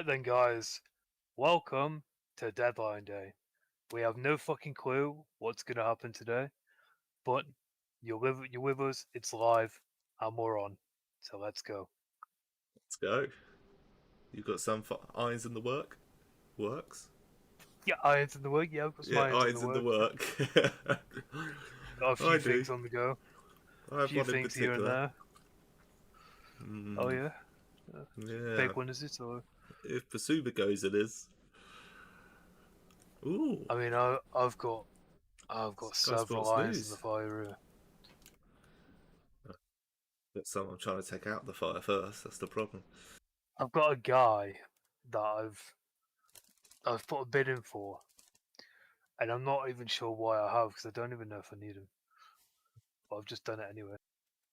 Alright then, guys. Welcome to Deadline Day. We have no fucking clue what's going to happen today, but you're with us, it's live, and we're on. So let's go. Let's go. You've got some irons in the works? Yeah, irons in the work. Yeah, I've got some Yeah, irons in the irons in the work. work. Got a I few do. things on the go. I A have few one in things here and particular. there. Oh yeah? Yeah. Big one, is it? Or... If Bissouma goes, it is. Ooh. I mean, I've got Sky several Sports irons in the News. fire here. Got some I'm trying to take out the fire first. That's the problem. I've got a guy that I've put a bid in for, and I'm not even sure why I have, because I don't even know if I need him. But I've just done it anyway.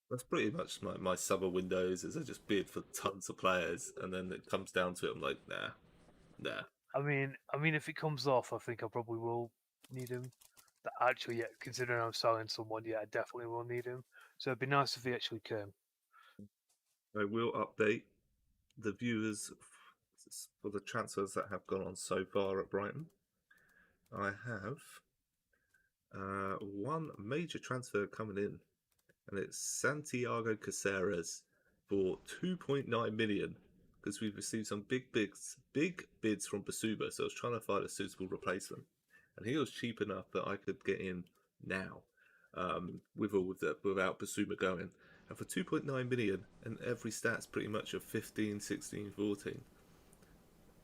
That's pretty much my summer windows. Is I just bid for tons of players, and then it comes down to it. I'm like, nah. I mean, if it comes off, I think I probably will need him. Actually, yeah, considering I'm selling someone, yeah, I definitely will need him. So it'd be nice if he actually came. I will update the viewers for the transfers that have gone on so far at Brighton. I have one major transfer coming in, and it's Santiago Caceres for 2.9 million because we've received some big bids from Bissouma. So I was trying to find a suitable replacement, and he was cheap enough that I could get in now, without Bissouma going. And for 2.9 million, and every stat's pretty much a 15, 16, 14.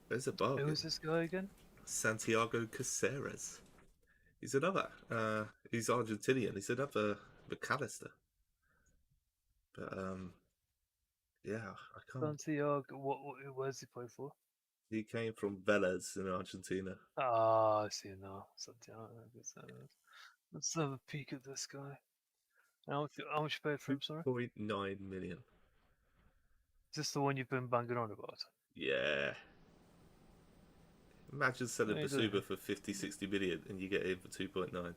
There's a Who bargain. is this guy again? Santiago Caceres. He's another. He's Argentinian. He's another McAllister. But yeah, I can't. Santiago. Where's he play for? He came from Vélez in Argentina. Ah, I see now. Santiago. Let's have a peek at this guy. How much you paid for him? Sorry. 2.9 million. Is this the one you've been banging on about? Yeah. Imagine selling Hey, Bissouma for 50, 60 million and you get him for 2.9.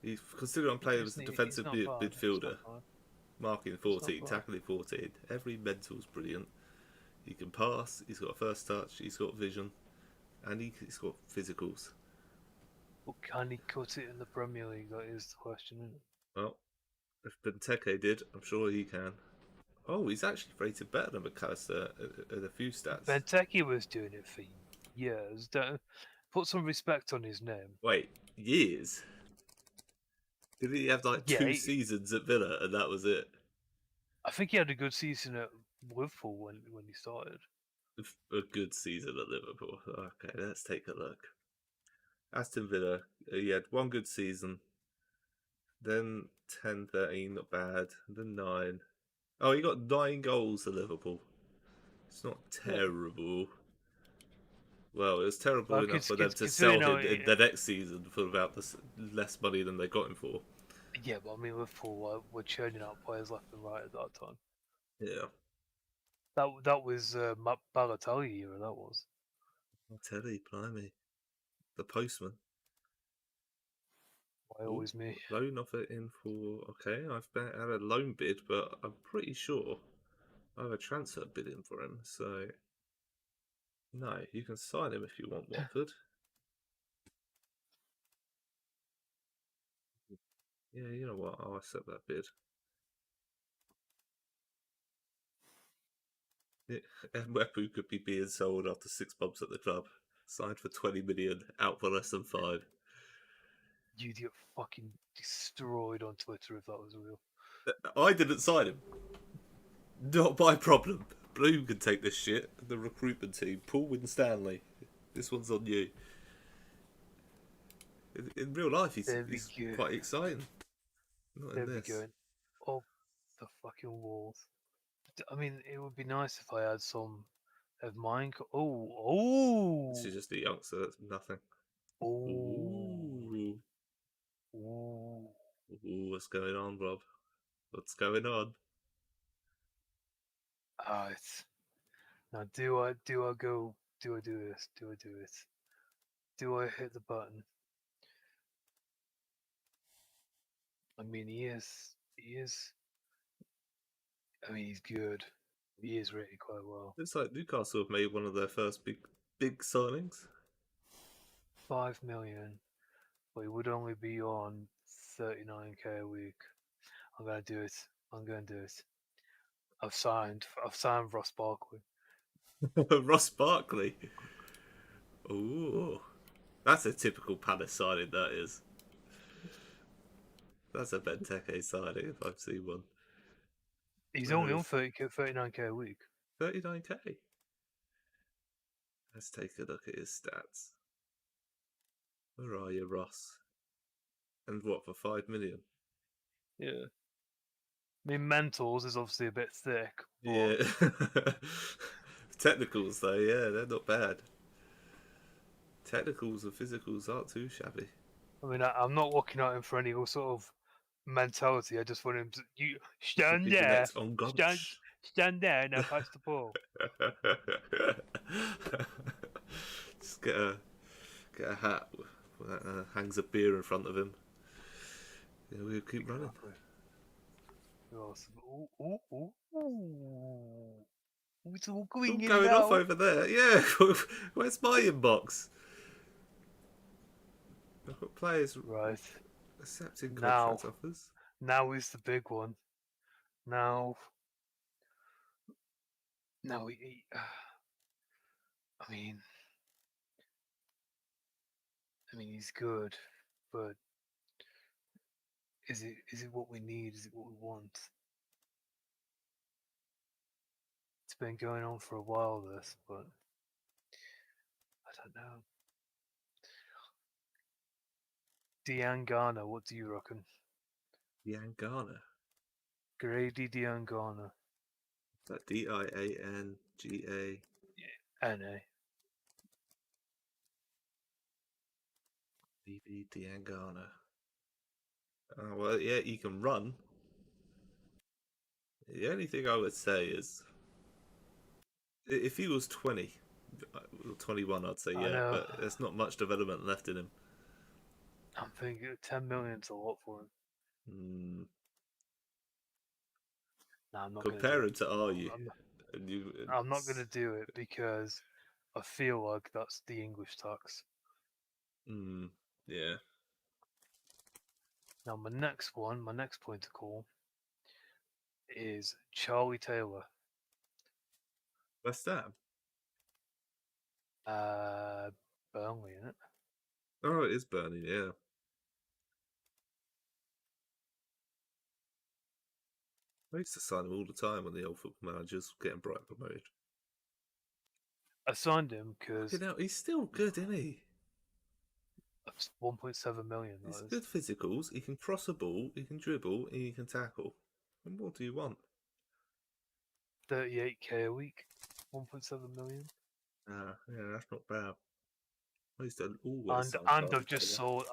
He's considered on playing as a defensive not bad. midfielder, marking It's not 14, bad. tackling 14. Every mental's brilliant. He can pass, he's got a first touch, he's got vision, and he's got physicals. But can he cut it in the Premier League? That is the question, isn't it? Well, if Benteke did, I'm sure he can. Oh, he's actually rated better than McAllister at a few stats. Benteke was doing it for years. Put some respect on his name. Wait, years? Did he have like two seasons at Villa and that was it? I think he had a good season at Liverpool when he started. A good season at Liverpool. Okay, let's take a look. Aston Villa, he had one good season. Then 10, 13, not bad. Then 9. Oh, he got 9 goals at Liverpool. It's not terrible. Well, it was terrible enough for them to sell him in the next season for about less money than they got him for. Yeah, but I mean, Liverpool were churning out players left and right at that time. Yeah. That was Balotelli era, that was. Balotelli, blimey. The postman. Why always me? Loan offer in for... Okay, I've had a loan bid, but I'm pretty sure I have a transfer bid in for him, so... No, you can sign him if you want, Watford. Yeah, you know what? I'll accept that bid. Mwepu could be being sold after 6 months at the club. Signed for 20 million, out for less than 5. You'd get fucking destroyed on Twitter if that was real. I didn't sign him. Not my problem. Bloom can take this shit. The recruitment team. Paul Winstanley. This one's on you. In real life, he's quite exciting. Not in this. Going up the fucking walls. I mean, it would be nice if I had some of mine. Oh! This is just a youngster. That's nothing. Oh! Ooh, what's going on, Rob? What's going on? Now, do I do this? Do I do it? Do I hit the button? I mean, he is. I mean, he's good. He is rated quite well. Looks like Newcastle have made one of their first big signings. 5 million, but he would only be on 39k a week. I'm gonna do it. I'm gonna do it. I've signed Ross Barkley. Ross Barkley. Ooh, that's a typical Palace signing. That is. That's a Benteke signing if I've seen one. He's only on 39k a week. 39k. Let's take a look at his stats. Where are you, Ross? And what, for 5 million? Yeah. I mean, mentals is obviously a bit thick. But Yeah. Technicals, though, yeah, they're not bad. Technicals and physicals aren't too shabby. I mean, I'm not looking at him for any sort of mentality. I just want him to stand there, stand there, and now pass the ball. Just get a hat that hangs a beer in front of him. Yeah, we'll keep running. It's all going off over there. Yeah, where's my inbox? I've got players accepting contract offers. Now is the big one. Now we. I mean, he's good, but is it what we need? Is it what we want? It's been going on for a while, this, but I don't know. Diangana, what do you reckon? Diangana? Grady Diangana. Is that Diangana? BB Diangana. Oh, well, yeah, he can run. The only thing I would say is, if he was 20, 21, I'd say yeah, but there's not much development left in him. I'm thinking 10 million's a lot for him. No, I'm not. Compare him to Are-You? I'm not going to do it because I feel like that's the English tax. Yeah. Now, my next point to call is Charlie Taylor. What's that? Burnley, isn't it? Oh, it is Burnley, yeah. I used to sign him all the time when the old Football Manager's getting Brighton promoted. I signed him because he's still good, isn't he? 1.7 million. He's good physicals. He can cross a ball. He can dribble. And he can tackle. And what do you want? 38k a week. 1.7 million. Yeah, that's not bad. I used to always. And I've just sold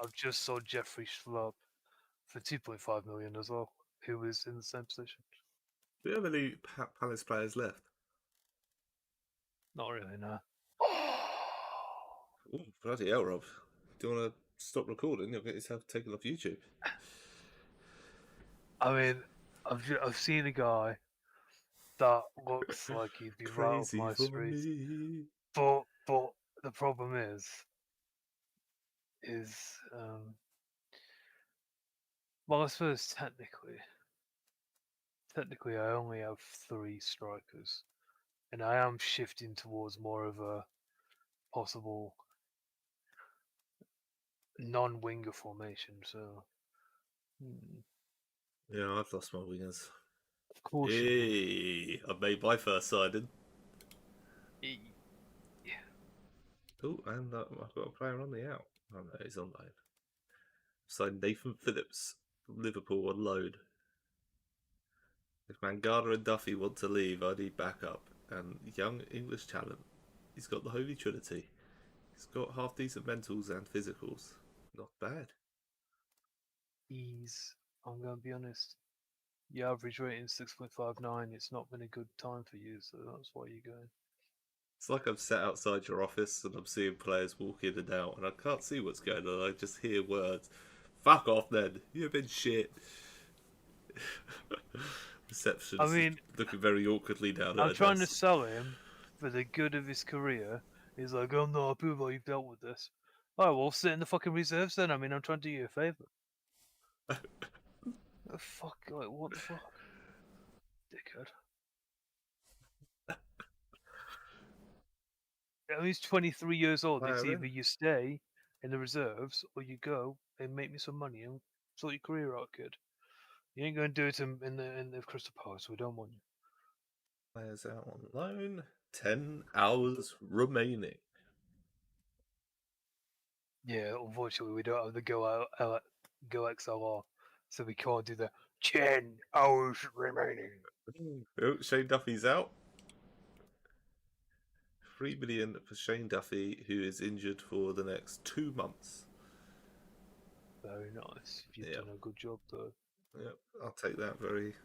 Jeffrey Schlupp for 2.5 million as well, who was in the same position. Do you have any Palace players left? Not really, no. Oh, bloody hell, Rob. Do you want to stop recording? You'll get yourself taken off YouTube. I mean, I've seen a guy that looks like he'd be right up my street. But the problem is well, I suppose technically I only have 3 strikers, and I am shifting towards more of a possible non-winger formation. So yeah, I've lost my wingers. Of course. Hey, I made my first signing. Yeah. Oh, and I've got a player on the out. Oh no, he's on loan. Signed Nathan Phillips from Liverpool on loan. If Mangala and Duffy want to leave, I need backup. And young English talent. He's got the Holy Trinity. He's got half decent mentals and physicals. Not bad. I'm going to be honest, your average rating is 6.59. It's not been a good time for you, so that's why you're going. It's like I'm sat outside your office and I'm seeing players walk in and out, and I can't see what's going on. I just hear words. Fuck off then. You've been shit. Receptionist I mean, is looking very awkwardly down at I'm her trying to desk. sell him for the good of his career. He's like, I'm not happy with how you've dealt with this. Oh, well, sit in the fucking reserves then. I mean, I'm trying to do you a favour. Fuck, like, what the fuck? Dickhead. I mean, he's 23 years old. It's Firing. either you stay in the reserves or you go and make me some money and sort your career out, kid. You ain't going to do it in the Crystal Palace. We don't want you. Players out on loan. 10 hours remaining. Yeah, unfortunately, we don't have the Go XLR, so we can't do the 10 hours remaining. Oh, Shane Duffy's out. 3 million for Shane Duffy, who is injured for the next 2 months. Very nice. You've done a good job, though. Yep, I'll take that very.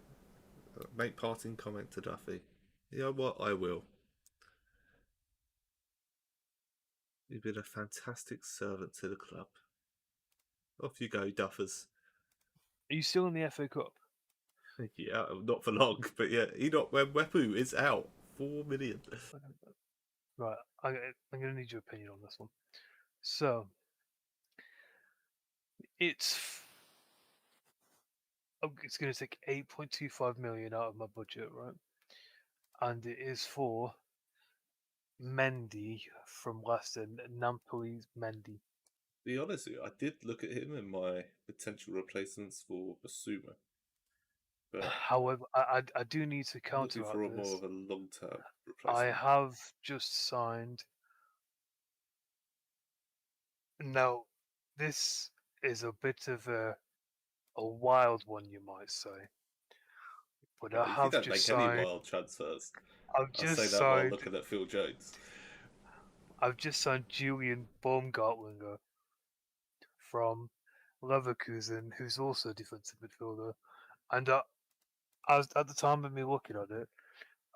Make parting comment to Duffy. You know what? I will. You've been a fantastic servant to the club. Off you go, Duffers. Are you still in the FA Cup? Yeah, not for long, but yeah, Enoch Wepu is out. 4 million. Right, I'm going to need your opinion on this one. So, it's going to take 8.25 million out of my budget, right? And it is for Mendy from Leicester, Napoli's Mendy. Be honest with you, I did look at him in my potential replacements for Bissouma. But however, I do need to I'm looking counteract for this. more of a long-term I replacement. have just signed. Now, this is a bit of a wild one, you might say. But I You have don't just make any signed. wild transfers. I've I'll say just that while signed. looking at Phil Jones. I've just signed Julian Baumgartlinger from Leverkusen, who's also a defensive midfielder. And as at the time of me looking at it,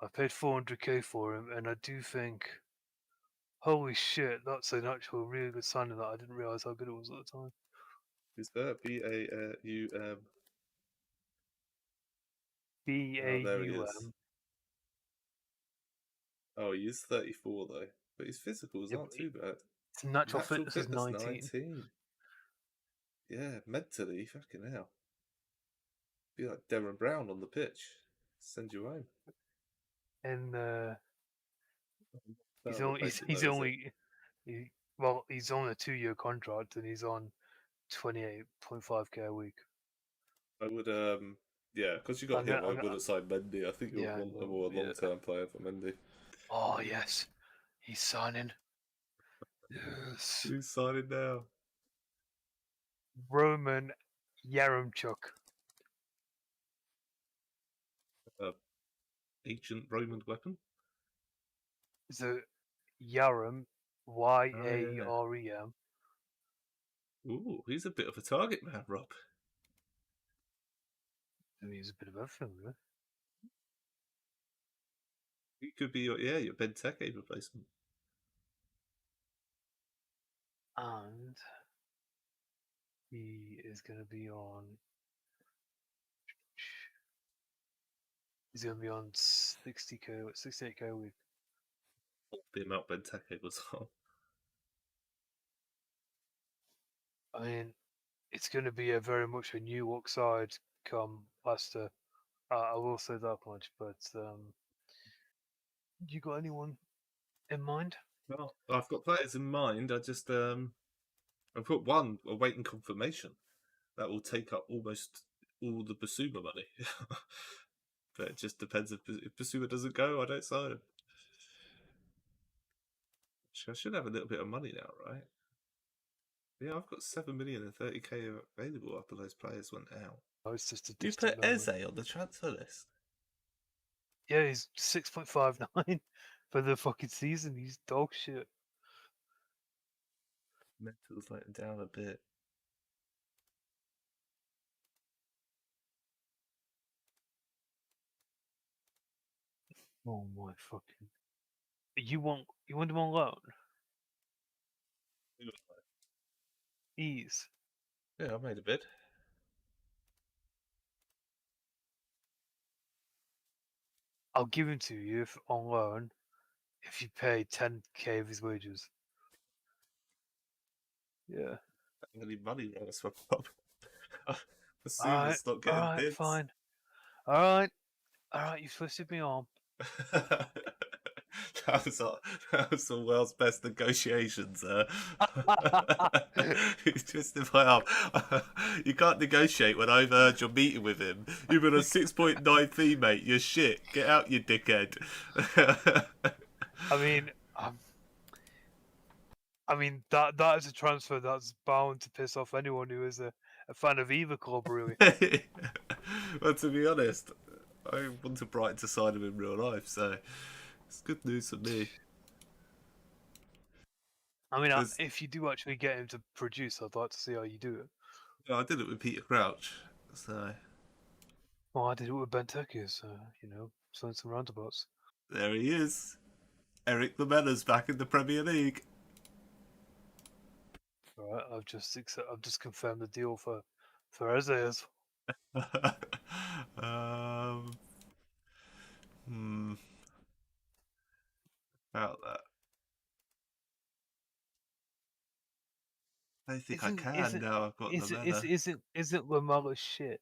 I paid 400k for him, and I do think, holy shit, that's an actual really good signing that I didn't realize how good it was at the time. Is that BAUM? Oh, there he is. BAUM. Oh, he is 34 though, but his physicals Yeah, aren't too bad. his natural Natural fitness is fitness 19. 19. Yeah, mentally, fucking hell. Be like Darren Brown on the pitch. Send you home. And he's No, only replacing he's though, is it? only he's on a 2-year contract and he's on 28.5k a week. I would yeah, because you got I'm gonna, him, I wouldn't sign Mendy. I think you would yeah, want a no, more yeah. long-term player for Mendy. Oh yes, he's signing. Yes, Who's signing now? Roman Yaremchuk. Ancient Roman weapon. So Yarem, Oh yeah. Yarem. Ooh, he's a bit of a target man, Rob. And he's a bit of everything, really. He could be your Benteke replacement. And he is going to be on. He's going to be on 60k, 68k a week. The amount Benteke was on. I mean, it's going to be a very much a new look side come Leicester. I will say that much. But you got anyone in mind? Well, I've got players in mind. I just I've got one awaiting confirmation that will take up almost all the Bissouma money. But it just depends if Bissouma doesn't go, I don't sign him. I should have a little bit of money now, right? Yeah, I've got 7 million and 30k available after those players went out. Oh, it's just a You distant put memory. Eze on the transfer list. Yeah, he's 6.59 for the fucking season. He's dog shit. Mental's letting down a bit. Oh my fucking! You want him on loan? Ease. Yeah, I made a bid. I'll give him to you on loan if you pay 10k of his wages. Yeah. I don't need money, that's my problem. Bissouma's not getting Alright, bids. fine. Alright, you've twisted me arm. That was the world's best negotiations. You twisted my arm. You can't negotiate when I've heard you're meeting with him. You've been a 6.9 fee, mate. You're shit. Get out, you dickhead. I mean that is a transfer that's bound to piss off anyone who is a fan of either club, really. Well, to be honest, I wanted Brighton to sign him in real life, so it's good news for me. I mean, if you do actually get him to produce, I'd like to see how you do it. I did it with Peter Crouch, so. Well, I did it with Benteke, so swings and roundabouts. There he is. Eric Lamella's back in the Premier League. All right, I've just confirmed the deal for Ezes. About that. I don't think I can now. I've got Lamella. Isn't Lamella shit?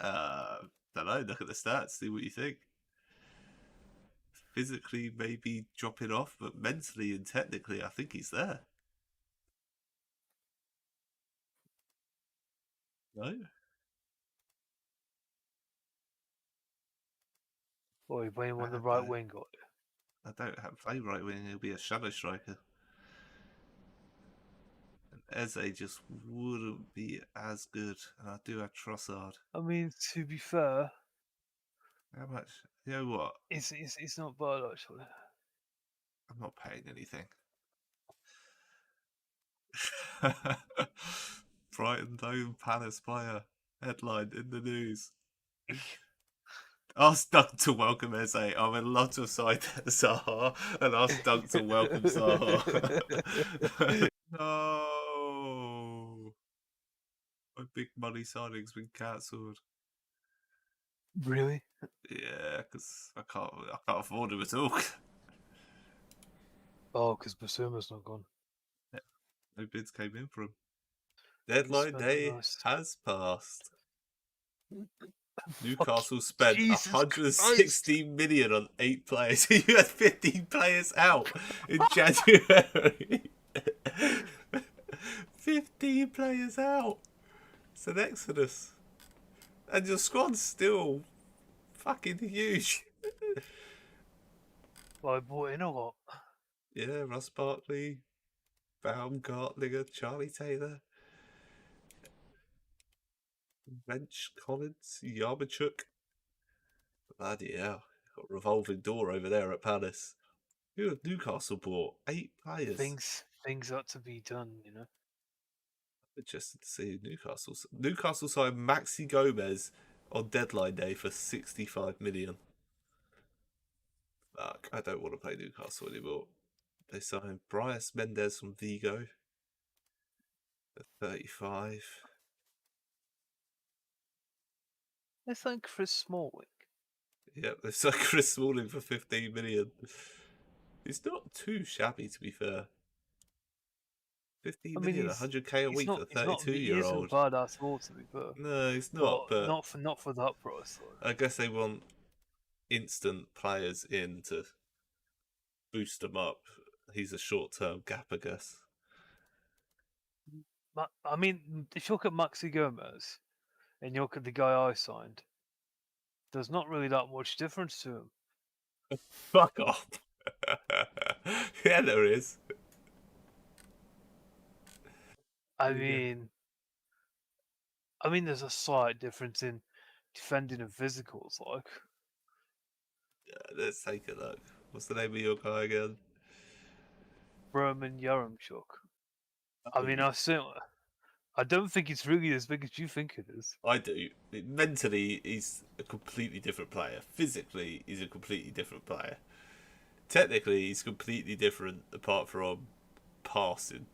Don't know. Look at the stats. See what you think. Physically, maybe dropping off, but mentally and technically, I think he's there. No. Or you playing on the right wing? I don't have play right wing. He'll be a shadow striker. And Eze just wouldn't be as good. And I do have Trossard. I mean, to be fair, how much? You know what? It's not bad actually. I'm not paying anything. Brighton Dome Palace player headline in the news. Ask Doug to welcome Eze. I'm in love to side Zaha and ask Doug to welcome Zaha. No. My big money signing's been cancelled. Really? Yeah, because I can't afford him at all. Oh, because Bissouma's not gone. Yeah. No bids came in for him. Deadline day has passed. Newcastle spent 160 million on 8 players. You had 15 players out in January. 15 players out. It's an exodus. And your squad's still fucking huge. Well, I bought in a lot. Yeah, Ross Barkley, Baumgartlinger, Charlie Taylor, Bench, Collins, Yarmachuk. Bloody hell. Got a revolving door over there at Palace. Who have Newcastle bought? 8 players. Things ought to be done, I'm interested to see Newcastle signed Maxi Gomez on deadline day for 65 million. Fuck, I don't want to play Newcastle anymore. They signed Bryce Mendes from Vigo at 35. They signed Chris Smalling. Yeah, they signed Chris Smalling for 15 million. It's not too shabby, to be fair. 15 million, 100k a week for a 32-year-old. He isn't bad at all, to be fair. No, he's not. But not for that price. I guess they want instant players in to boost them up. He's a short-term gap, I guess. I mean, if you look at Maxi Gomez and you look at the guy I signed, there's not really that much difference to him. Fuck off. Yeah, there is. I mean, there's a slight difference in defending and physicals, like. Yeah, let's take a look. What's the name of your guy again? Roman Yaremchuk. I mean, I don't think it's really as big as you think it is. I do. Mentally, he's a completely different player. Physically, he's a completely different player. Technically, he's completely different apart from passing.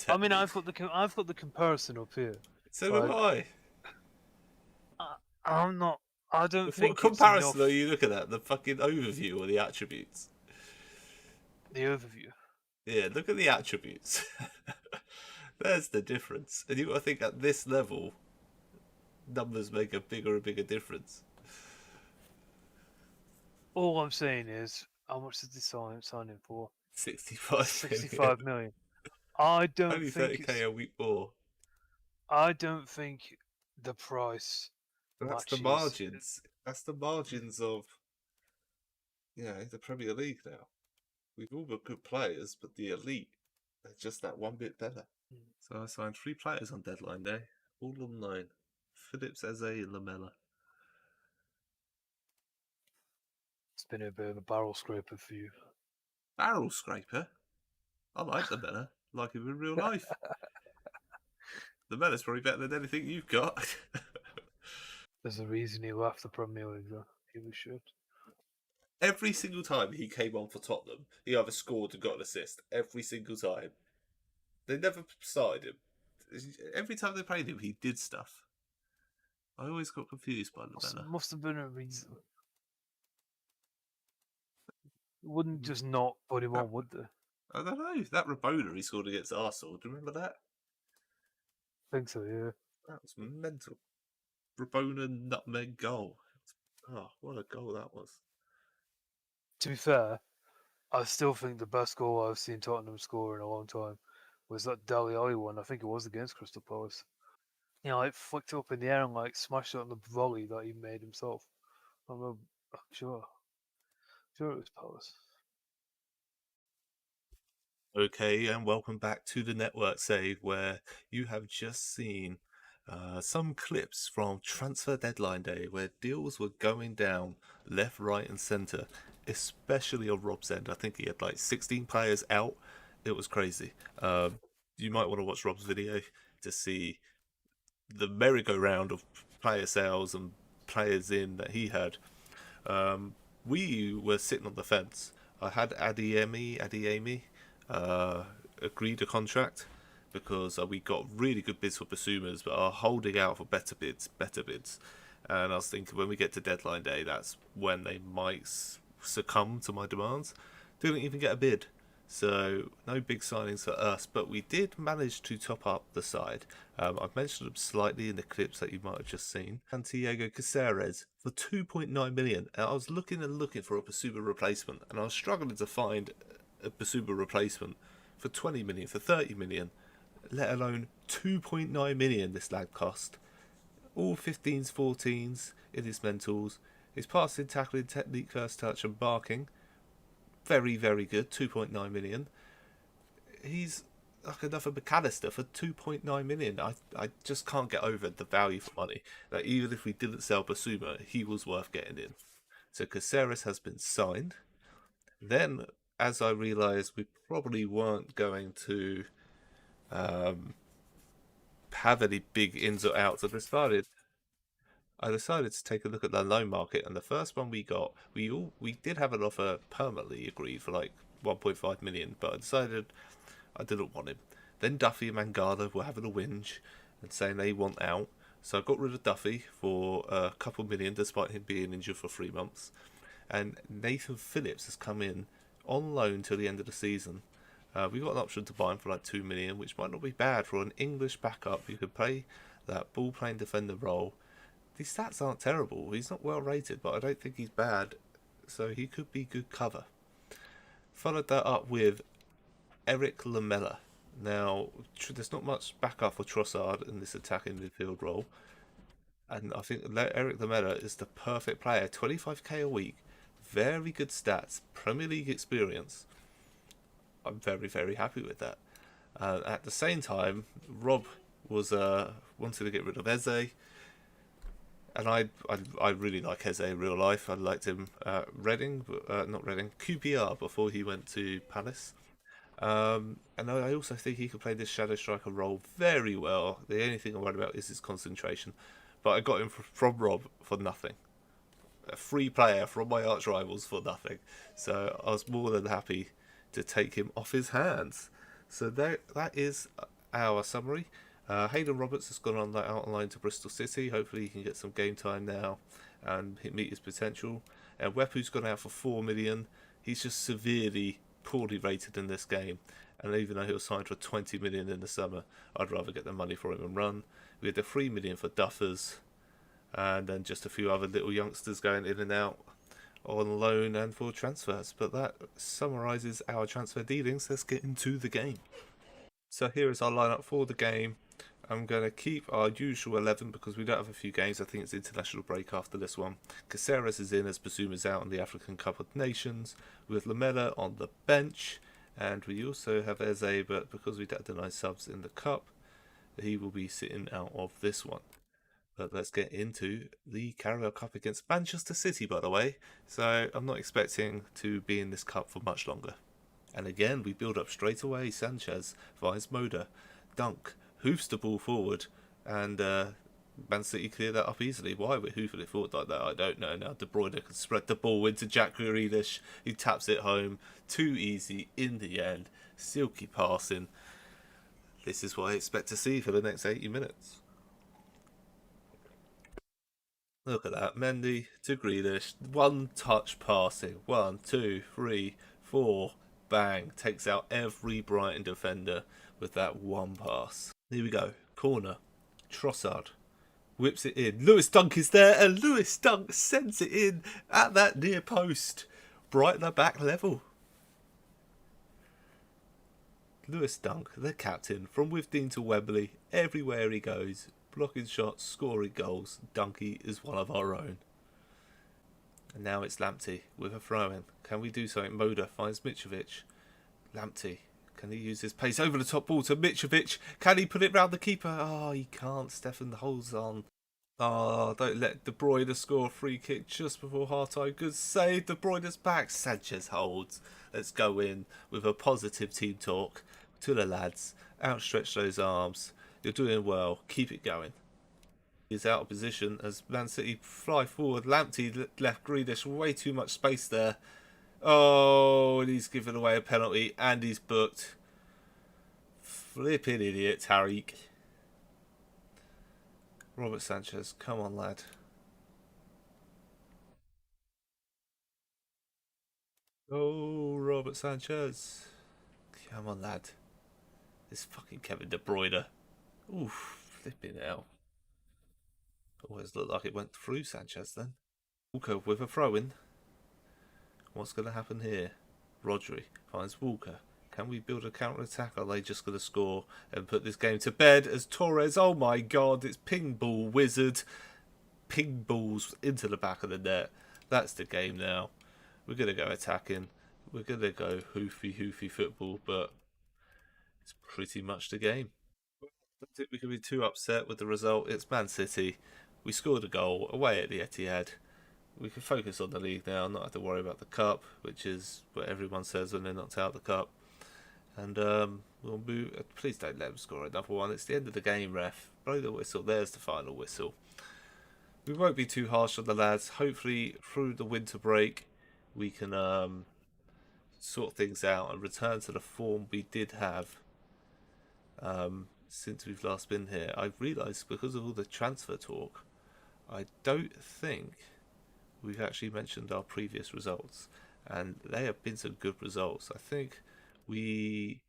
I mean, I've got the comparison up here. So do I. I'm not I don't What think it's comparison enough. are you looking at? The fucking overview or the attributes? The overview. Yeah, look at the attributes. There's the difference. And you got to think at this level, numbers make a bigger and bigger difference. All I'm saying is, how much did they sign him for? 65 65 million. I don't Only think 30k a week more. I don't think the price That's the matches. margins. That's the margins of, the Premier League now. We've all got good players, but the elite, they're just that one bit better. So I signed 3 players on deadline day, all online. Phillips, Eze, and Lamella. It's been a bit of a barrel scraper for you. Barrel scraper? I like Lamella, like him in real life. Lamella's probably better than anything you've got. There's a reason he left the Premier League, though. He was shit. Every single time he came on for Tottenham, he either scored or got an assist. Every single time. They never started him. Every time they played him, he did stuff. I always got confused by Lamella. Must have been a reason. Wouldn't just not put him on, would they? I don't know. That Rabona he scored against Arsenal. Do you remember that? I think so, yeah. That was mental. Rabona nutmeg goal. Oh, what a goal that was. To be fair, I still think the best goal I've seen Tottenham score in a long time was that Dele Alli one. I think it was against Crystal Palace. Like flicked up in the air and like smashed it on the volley that he made himself. I'm sure it was Palace. Okay, and welcome back to the Network Save, where you have just seen some clips from transfer deadline day where deals were going down left, right, and centre, especially on Rob's end. I think he had like 16 players out. It was crazy. You might want to watch Rob's video to see the merry-go-round of player sales and players in that he had. We were sitting on the fence. I had Adeyemi agreed a contract because we got really good bids for Bissoumas, but are holding out for better bids. And I was thinking when we get to deadline day, that's when they might succumb to my demands. Didn't even get a bid, so no big signings for us, but we did manage to top up the side. I've mentioned them slightly in the clips that you might have just seen. Santiago Caceres for 2.9 million. And I was looking for a Bissouma replacement, and I was struggling to find a Bissouma replacement for 20 million, for 30 million, let alone 2.9 million this lad cost. All 15s, 14s in his mentals. His passing, tackling, technique, first touch, and barking, very, very good. 2.9 million. He's like another McAllister for 2.9 million. I just can't get over the value for money. That even if we didn't sell Bissouma, he was worth getting in. So Caceres has been signed. Then, as I realised, we probably weren't going to have any big ins or outs, I decided to take a look at the loan market, and the first one we got, we did have an offer permanently agreed for like 1.5 million, but I decided I didn't want him. Then Duffy and Mangala were having a whinge and saying they want out, so I got rid of Duffy for a couple million, despite him being injured for 3 months. And Nathan Phillips has come in on loan till the end of the season. We got an option to buy him for like 2 million, which might not be bad for an English backup who could play that ball-playing defender role. These stats aren't terrible. He's not well rated, but I don't think he's bad, so he could be good cover. Followed that up with Eric Lamella. Now, there's not much backup for Trossard in this attacking midfield role, and I think Eric Lamella is the perfect player. 25k a week, very good stats, Premier League experience. I'm very, very happy with that. At the same time, Rob was wanted to get rid of Eze, and I really like Eze in real life. I liked him at Reading, not Reading, QPR before he went to Palace. And I also think he could play this shadow striker role very well. The only thing I'm worried about is his concentration. But I got him from Rob for nothing. A free player from my arch rivals for nothing. So I was more than happy to take him off his hands. So that is our summary. Hayden Roberts has gone out on loan to Bristol City. Hopefully he can get some game time now. and meet his potential. And Wepu's gone out for 4 million. He's just severely poorly rated in this game. And even though he was signed for 20 million in the summer, I'd rather get the money for him and run. We had the 3 million for Duffers, and then just a few other little youngsters going in and out on loan and for transfers. But that summarises our transfer dealings. Let's get into the game. So here is our lineup for the game. I'm going to keep our usual 11 because we don't have a few games. I think it's international break after this one. Caceres is in as Bissouma's out on the African Cup of Nations, with Lamela on the bench. And we also have Eze, but because we don't deny subs in the cup, he will be sitting out of this one. But let's get into the Carabao Cup against Manchester City, by the way. So I'm not expecting to be in this cup for much longer. And again, we build up straight away. Sanchez finds Moda. Dunk hoofs the ball forward, and Man City clear that up easily. Why we're hoofing it forward like that, I don't know. Now De Bruyne can spread the ball into Jack Grealish. He taps it home. Too easy in the end. Silky passing. This is what I expect to see for the next 80 minutes. Look at that. Mendy to Grealish. One touch passing. 1, 2, 3, 4. Bang. Takes out every Brighton defender with that one pass. Here we go. Corner. Trossard whips it in. Lewis Dunk is there, and Lewis Dunk sends it in at that near post. Brighton are back level. Lewis Dunk, the captain, from Withdean to Wembley, everywhere he goes, blocking shots, scoring goals. Dunky is one of our own. And now it's Lamptey with a throw-in. Can we do something? Moda finds Mitrovic. Lamptey. Can he use his pace over the top ball to Mitrovic? Can he put it round the keeper? Oh, he can't. Stefan holds on. Oh, don't let De Bruyne score a free kick just before half-time. Good save. De Bruyne's back. Sanchez holds. Let's go in with a positive team talk to the lads. Outstretch those arms. You're doing well. Keep it going. He's out of position as Man City fly forward. Lamptey left Grealish way too much space there. Oh, and he's given away a penalty, and he's booked. Flipping idiot, Tariq. Robert Sanchez, come on, lad. Oh, Robert Sanchez. Come on, lad. This fucking Kevin De Bruyne. Oof, flipping hell. Always looked like it went through Sanchez then. Walker with a throw-in. What's going to happen here? Rodri finds Walker. Can we build a counter-attack? Are they just going to score and put this game to bed as Torres? Oh my god, it's ping ball wizard. Ping balls into the back of the net. That's the game now. We're going to go attacking. We're going to go hoofy football, but it's pretty much the game. I don't think we can be too upset with the result. It's Man City. We scored a goal away at the Etihad. We can focus on the league now, not have to worry about the cup, which is what everyone says when they're knocked out of the cup. And we'll move. Please don't let them score another one. It's the end of the game, ref. Blow the whistle. There's the final whistle. We won't be too harsh on the lads. Hopefully, through the winter break, we can sort things out and return to the form we did have since we've last been here. I've realised because of all the transfer talk, I don't think we've actually mentioned our previous results, and they have been some good results. I think we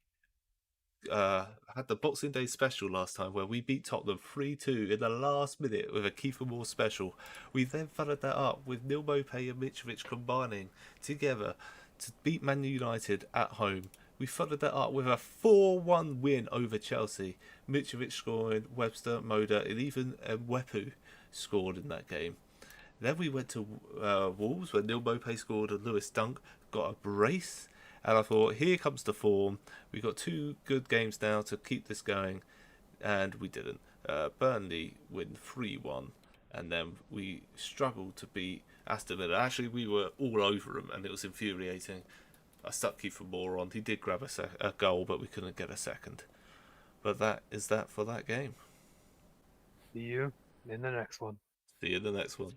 had the Boxing Day special last time where we beat Tottenham 3-2 in the last minute with a Kiefer Moore special. We then followed that up with Neil Mopay and Mitrovic combining together to beat Man United at home. We followed that up with a 4-1 win over Chelsea. Mitrovic scoring, Webster, Moda, and even Wepu scored in that game. Then we went to Wolves where Neil Mopay scored and Lewis Dunk got a brace. And I thought, here comes the form. We've got 2 good games now to keep this going. And we didn't. Burnley win 3-1. And then we struggled to beat Aston Villa. Actually, we were all over them and it was infuriating. I stuck Kiefer Moore on. He did grab a goal, but we couldn't get a second. But that is that for that game. See you in the next one. See you in the next one.